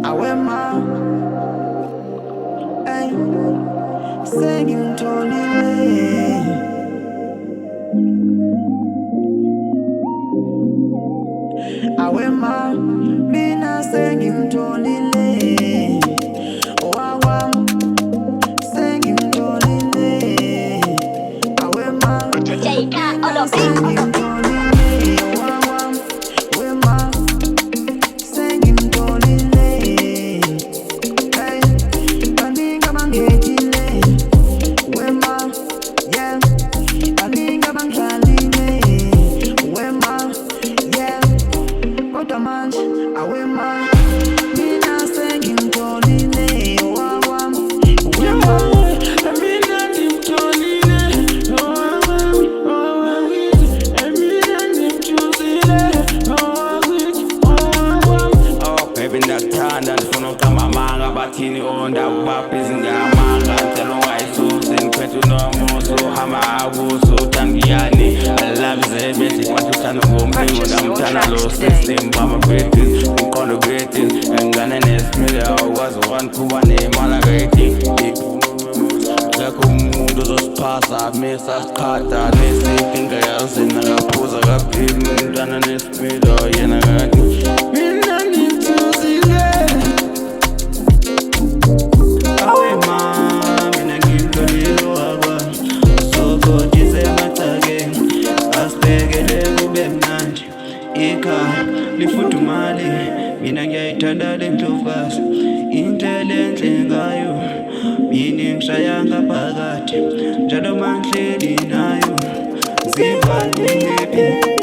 Awema, ay, sengimtholile. Awema, mina sengimtholile. Owawam, sengimtholile. Awema, mina sengimtholile. Owawam, wema, sengimtholile. Hey, baningi abangejile. Wema, yeah, baningi abangidlalile. Wema, yeah, kodwa manje awema, mina sengimtholile. Owawam, wema, Mina ngimtholile, owakithi, mina ngimchuzile, owakithi, owakwami. Oh baby ndakuthanda ndifuna uqamba amanga bathini ondaba babhizi ngamanga ntela ungayisusi ngiphethe unomuso uhamba akuso uthangiyani I love zebethi kwathi uthanda ngomlingo ndamthanda lo system bama-betis umqondo betis engane nesimile awukwazi ukwandiqhuba nemali rating akekho umuntu ozosiphasa misa siqhatha nesinkinga yazini akaphuza kaphili umntwana nesimilo yena kathi mina ngimthuzile. Awema, mina ngimtholile owakwami usokodise emagcekeni asibhekele kube mnandi ikhaya lifudumale mina ngiyayithanda le ndlovukazi into elenhle ngayo mina ngishaya ngaphakathi njalo mangihleli nayo zivalile